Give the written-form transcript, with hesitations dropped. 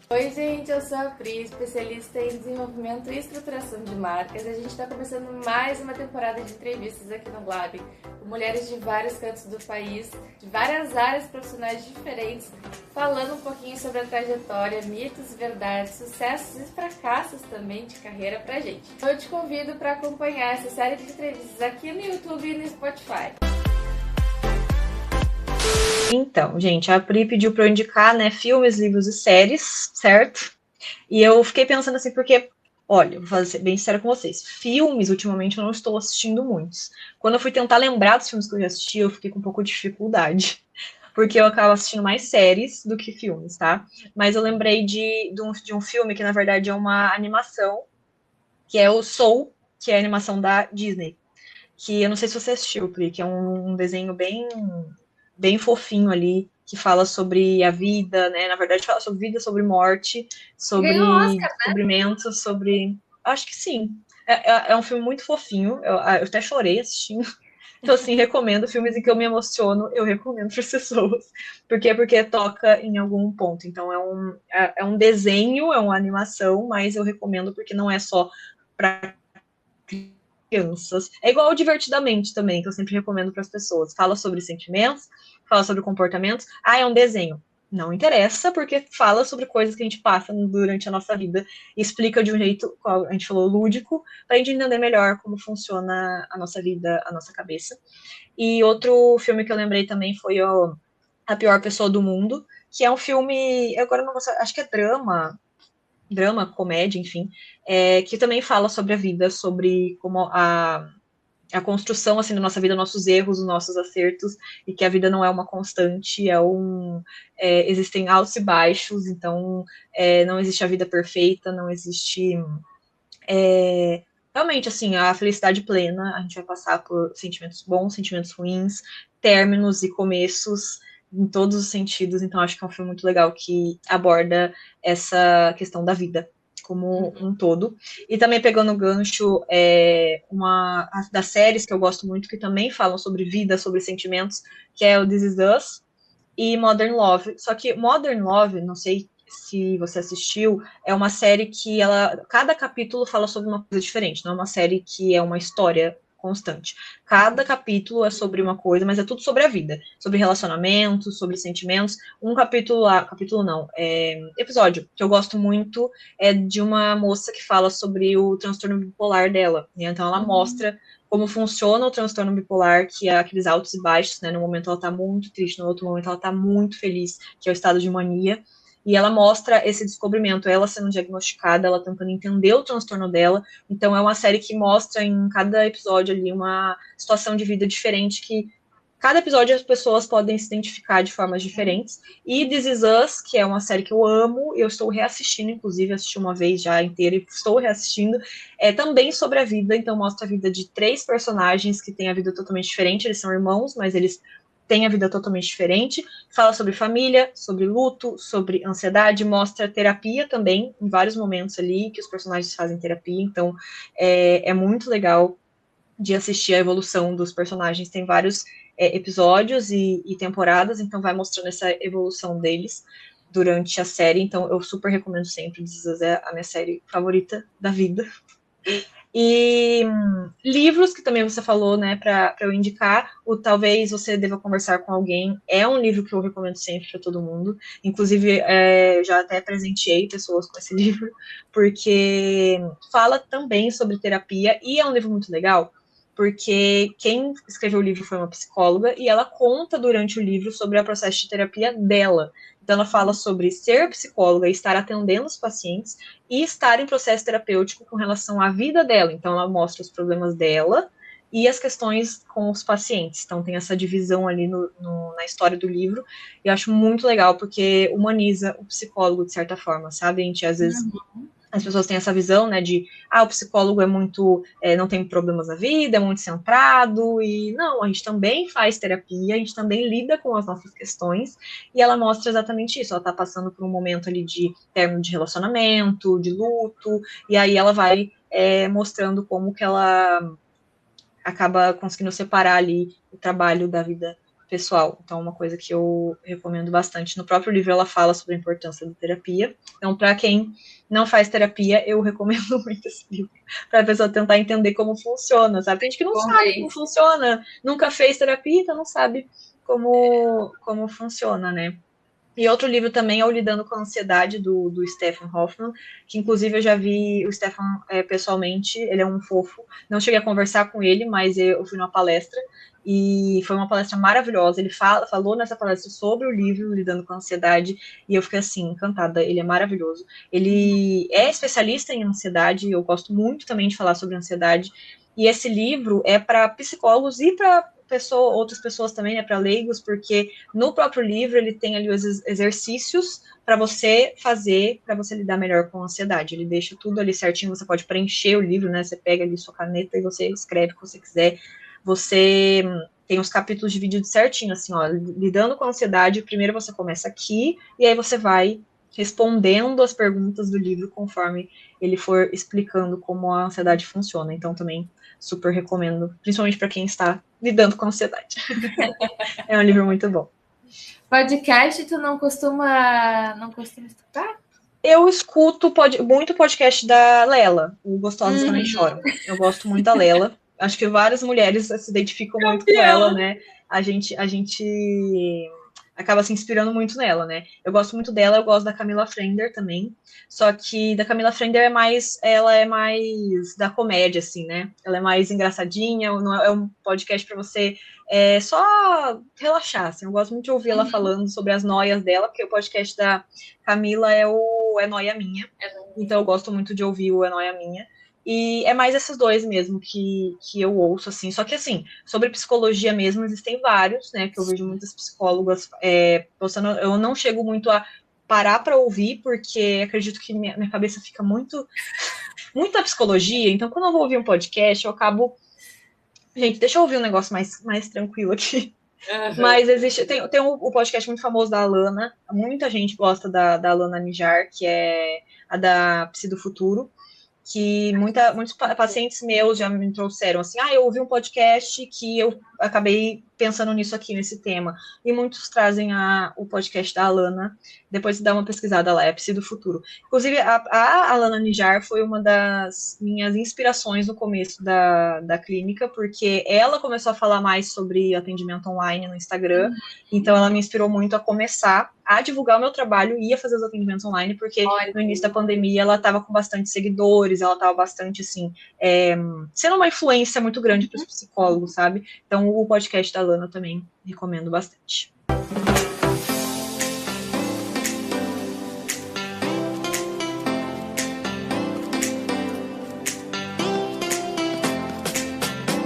Oi, gente, eu sou a Pri, especialista em desenvolvimento e estruturação de marcas. A gente está começando mais uma temporada de entrevistas aqui no Blab, com mulheres de vários cantos do país, de várias áreas profissionais diferentes, falando um pouquinho sobre a trajetória, mitos, verdades, sucessos e fracassos também de carreira pra gente. Eu te convido para acompanhar essa série de entrevistas aqui no YouTube e no Spotify. Então, gente, a Pri pediu para eu indicar, né, filmes, livros e séries, certo? E eu fiquei pensando assim, porque, olha, vou ser bem sincera com vocês, filmes, ultimamente, eu não estou assistindo muitos. Quando eu fui tentar lembrar dos filmes que eu já assisti, eu fiquei com um pouco de dificuldade, porque eu acabo assistindo mais séries do que filmes, tá? Mas eu lembrei de um filme que, na verdade, é uma animação, que é o Soul, que é a animação da Disney. Que eu não sei se você assistiu, Pri, que é um desenho bem fofinho ali, que fala sobre a vida, né? Na verdade, fala sobre vida, sobre morte, Ganhou o sobre Oscar, né? descobrimento, sobre. Acho que sim. É um filme muito fofinho. Eu até chorei assistindo. Então, assim, recomendo filmes em que eu me emociono, eu recomendo para as pessoas. Porque toca em algum ponto. Então, é um desenho, é uma animação, mas eu recomendo porque não é só para crianças. É igual Divertidamente também, que eu sempre recomendo para as pessoas. Fala sobre sentimentos, fala sobre comportamentos. Ah, é um desenho. Não interessa, porque fala sobre coisas que a gente passa durante a nossa vida e explica de um jeito, a gente falou, lúdico, para a gente entender melhor como funciona a nossa vida, a nossa cabeça. E outro filme que eu lembrei também foi A Pior Pessoa do Mundo, que é um filme, agora não vou, acho que é drama, comédia, enfim, que também fala sobre a vida, sobre como a construção assim da nossa vida, nossos erros, os nossos acertos, e que a vida não é uma constante, existem altos e baixos, então não existe a vida perfeita, não existe realmente assim a felicidade plena, a gente vai passar por sentimentos bons, sentimentos ruins, términos e começos em todos os sentidos, então acho que é um filme muito legal que aborda essa questão da vida como um todo. E também pegando o gancho, uma das séries que eu gosto muito, que também falam sobre vida, sobre sentimentos, que é o This Is Us e Modern Love. Só que Modern Love, não sei se você assistiu, é uma série que cada capítulo fala sobre uma coisa diferente, não é uma série que é uma história constante. Cada capítulo é sobre uma coisa, mas é tudo sobre a vida, sobre relacionamentos, sobre sentimentos. Um capítulo lá, capítulo não, episódio que eu gosto muito é de uma moça que fala sobre o transtorno bipolar dela. Né? Então ela mostra como funciona o transtorno bipolar, que é aqueles altos e baixos, né? No momento ela tá muito triste, no outro momento ela tá muito feliz, que é o estado de mania. E ela mostra esse descobrimento, ela sendo diagnosticada, ela tentando entender o transtorno dela. Então é uma série que mostra em cada episódio ali uma situação de vida diferente que cada episódio as pessoas podem se identificar de formas diferentes. E This Is Us, que é uma série que eu amo, eu estou reassistindo, inclusive assisti uma vez já inteira e estou reassistindo, é também sobre a vida, então mostra a vida de três personagens que têm a vida totalmente diferente, eles são irmãos, mas eles têm a vida totalmente diferente, fala sobre família, sobre luto, sobre ansiedade, mostra terapia também, em vários momentos ali, que os personagens fazem terapia, então é muito legal de assistir a evolução dos personagens. Tem vários episódios e temporadas, então vai mostrando essa evolução deles durante a série. Então eu super recomendo sempre. This Is é a minha série favorita da vida. E livros, que também você falou, né, para eu indicar, o Talvez Você Deva Conversar com Alguém, é um livro que eu recomendo sempre para todo mundo. Inclusive, já até presenteei pessoas com esse livro, porque fala também sobre terapia e é um livro muito legal, porque quem escreveu o livro foi uma psicóloga e ela conta durante o livro sobre o processo de terapia dela. Então, ela fala sobre ser psicóloga e estar atendendo os pacientes e estar em processo terapêutico com relação à vida dela. Então, ela mostra os problemas dela e as questões com os pacientes. Então, tem essa divisão ali na história do livro. E eu acho muito legal, porque humaniza o psicólogo, de certa forma, sabe? A gente, às vezes, as pessoas têm essa visão, né, de, o psicólogo não tem problemas na vida, é muito centrado, e não, a gente também faz terapia, a gente também lida com as nossas questões, e ela mostra exatamente isso, ela tá passando por um momento ali de término de relacionamento, de luto, e aí ela vai mostrando como que ela acaba conseguindo separar ali o trabalho da vida pessoal. Então, uma coisa que eu recomendo bastante. No próprio livro, ela fala sobre a importância da terapia. Então, para quem não faz terapia, eu recomendo muito esse livro, para a pessoa tentar entender como funciona, sabe? Tem gente que não sabe como funciona, nunca fez terapia, então não sabe como funciona, né? E outro livro também é o Lidando com a Ansiedade, do Stephen Hoffman, que inclusive eu já vi o Stephen pessoalmente, ele é um fofo. Não cheguei a conversar com ele, mas eu fui numa palestra, e foi uma palestra maravilhosa. Ele falou nessa palestra sobre o livro Lidando com a Ansiedade, e eu fiquei assim, encantada, ele é maravilhoso. Ele é especialista em ansiedade, eu gosto muito também de falar sobre ansiedade, e esse livro é para psicólogos e para outras pessoas também, né, para leigos, porque no próprio livro ele tem ali os exercícios para você fazer, para você lidar melhor com a ansiedade. Ele deixa tudo ali certinho, você pode preencher o livro, né? Você pega ali sua caneta e você escreve o que você quiser. Você tem os capítulos divididos certinho, assim, ó, lidando com a ansiedade, primeiro você começa aqui, e aí você vai respondendo as perguntas do livro conforme ele for explicando como a ansiedade funciona. Então, também super recomendo, principalmente para quem está lidando com ansiedade. É um livro muito bom. Podcast, tu não costuma escutar? Eu escuto muito podcast da Lela, o Gostosas Também Choram. Eu gosto muito da Lela. Acho que várias mulheres se identificam muito com ela, né? A gente acaba se inspirando muito nela, né? Eu gosto muito dela, eu gosto da Camila Frender também. Só que da Camila Frender ela é mais da comédia, assim, né? Ela é mais engraçadinha, não é um podcast para você só relaxar, assim. Eu gosto muito de ouvir ela falando sobre as noias dela, porque o podcast da Camila é Noia Minha. Então eu gosto muito de ouvir o É Noia Minha. E é mais esses dois mesmo que eu ouço, assim. Só que, assim, sobre psicologia mesmo, existem vários, né? Que eu vejo muitas psicólogas postando. Eu não chego muito a parar para ouvir, porque acredito que minha cabeça fica muita psicologia. Então, quando eu vou ouvir um podcast, eu acabo... Gente, deixa eu ouvir um negócio mais tranquilo aqui. Uhum. Mas tem um podcast muito famoso da Alana. Muita gente gosta da Alana Nijar, que é a da Psi do Futuro, que muitos pacientes meus já me trouxeram assim, eu ouvi um podcast que eu acabei pensando nisso aqui, nesse tema. E muitos trazem o podcast da Alana, depois dá uma pesquisada lá, é Psi do Futuro. Inclusive, a Alana Nijar foi uma das minhas inspirações no começo da clínica, porque ela começou a falar mais sobre atendimento online no Instagram, então ela me inspirou muito a começar a divulgar o meu trabalho e a fazer os atendimentos online, porque no início da pandemia ela estava com bastante seguidores, ela estava bastante, assim, sendo uma influência muito grande para os psicólogos, sabe? Então, o podcast da Lana também recomendo bastante.